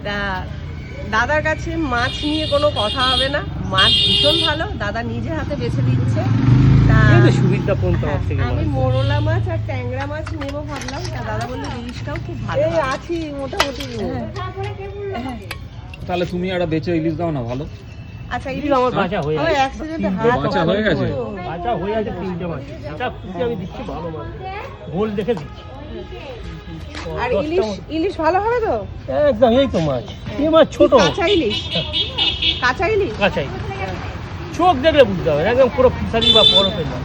তা দাদার কাছে মাছ নিয়ে কোনো কথা হবে না, মাছ ভীষণ ভালো, দাদা নিজে হাতে বেছে দিচ্ছে। তা সুবিধা কোনটা আমি মোরলা মাছ আর ট্যাংরা মাছ নেবো ভাবলাম, তা দাদা বললো ইলিশটাও খুব ভালো। এই আছি মোটামুটি। তাহলে তুমি একটা বেচে ইলিশ দাও না, ভালো। আচ্ছা ইলিশ আমার বাঁচা হয়ে গেছে, অ্যাক্সিডেন্টে হাত বাঁচা হয়ে গেছে? বাঁচা হয়ে গেছে 3টে মাছ। এটা খুশি আমি দিচ্ছি ভালো মাছ, গোল দেখে দিচ্ছি। আর ইলিশ ভালো হবে তো একদম। এই তো মাছ, এই মাছ ছোট কাঁচা ইলিশ, কাঁচা ইলিশ কাঁচাই, চোখ দেখলে বুঝতে হবে একদম পুরো ফিশারি বা বরফের না।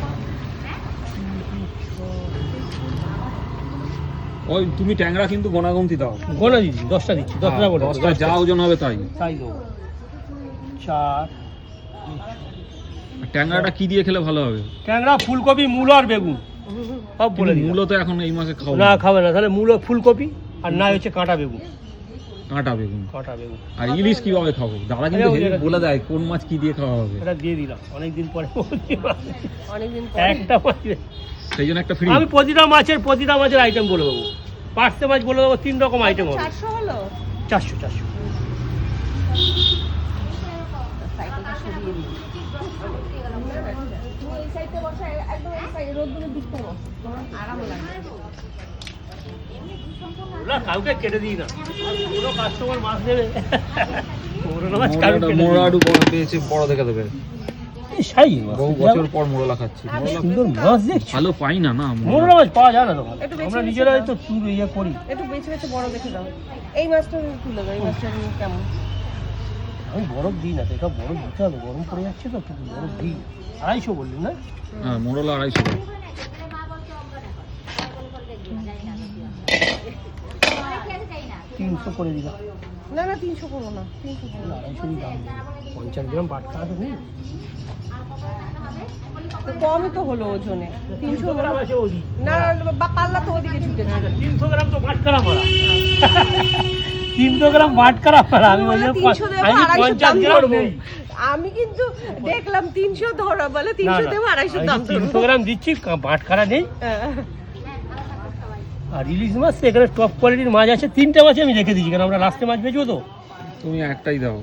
ওই তুমি ট্যাংরা কিন্তু গোনাগুনতি দাও। গোনা দিচ্ছি 10টা দিচ্ছি, 10টা বলে 10টা যা ওজন হবে তাই তাই দেবো। 4 ট্যাংরাটা কি দিয়ে খেলে ভালো হবে? ট্যাংরা, ফুলকপি, মূলো আর বেগুন সব বলে দিই। মূলো তো এখন এই মাসে খাও না, খাবে না। তাহলে মূলো, ফুলকপি আর না হচ্ছে কাঁটা বেগুন। কাঁটা বেগুন। কাঁটা বেগুন আর ইলিশ কিভাবে খাবো? দাদা কিন্তু বলে দেয় কোন মাছ কি দিয়ে খাওয়া হবে। এটা দিয়ে দিলাম অনেকদিন পরে, অনেকদিন একটা মাছ। সেই জন্য একটা ফ্রি। আমি প্রতিটা মাছের আইটেম বলে দেবো। পাঁচটা মাছ বলে দেবো, 3 রকম আইটেম হবে। 400 হলো। 400 সাইকেলটা সরিয়ে দিই। তুমি এই সাইডে বসা, একদম এই সাইডে রোদ্দুরের দিকটা বসো, তোমার আরাম লাগবে। ওরা কাউকে কেটে দিই না, পুরো কাস্টমার মাছ নেবে। মোড়াডু পেয়েছে, বড় দেখে দেবে। বহু বছর পর মোড়লা খাচ্ছি। সুন্দর মাছ দেখছি, ভালো পাই না না মোড়লা মাছ পাওয়া যায় না তো। একটু বেছে আমরা বেছে নিজেরাই দাও। তো চুর ইয়ে করি। একটু বেছে বেছে বড় দেখে দাও। এই মাছটা তুলে দাও, এই মাছটা কেমন? আমি বরফ দিই না তো, এটা বরফ দিতে হবে, গরম পড়ে যাচ্ছে তো, বরফ দিই। 250 বললেন না? হ্যাঁ, মোড়লা 250। 300 করে দিলাম। না না 300 করবো না, 300 করবো না। 250 দাম দেবো। 50 গ্রাম বাটকা আছে নেই? তো কমই তো হলো ওজনে। 300 গ্রাম আছে ওই। না পাল্লা তো ওদিকে ছুটে যাবে। 300 গ্রাম তো বাটকারা মারা। 300 গ্রাম বাটকারা মারা। আমি বললাম 300 দেবো, 50 গ্রাম নেই। আমি কিন্তু দেখলাম 300 ধরো বলে 300 দেবো, 250 দাম ধরো। 300 গ্রাম দিচ্ছি, বাটকারা নেই। হ্যাঁ। আর ইলিশ মাছ এখানে টপ কোয়ালিটির মাছ আছে, 3টে মাছ আমি রেখে দিচ্ছি, কারণ আমরা লাস্টে মাছ বেচবো তো। তুমি একটাই দাও,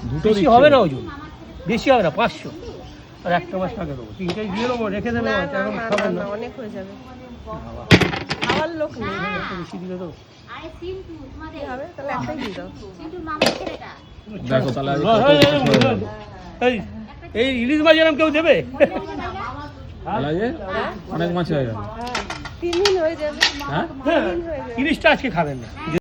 দুটো বেশি হবে না ওজন, বেশি হবে না, 500। আর একটা মাছ টাকা দেবো, 3টাই দিয়ে দেবো, রেখে দেবো। না মাছ না এখন না, খাবেন না না, অনেক হয়ে যাবে, খাওয়ার লোক নেই। বেশি দিলে তো। কি হবে? তাহলে একটাই দিয়ে দাও। দেখো তাহলে এই ইলিশ মাছ এরকম কেউ দেবে? অনেক মাছ হয়ে গেল। হ্যাঁ 3 দিন হয়ে যাবে। হ্যাঁ, 3 দিন হয়ে যাবে। ইলিশটা আজকে খাবেন না।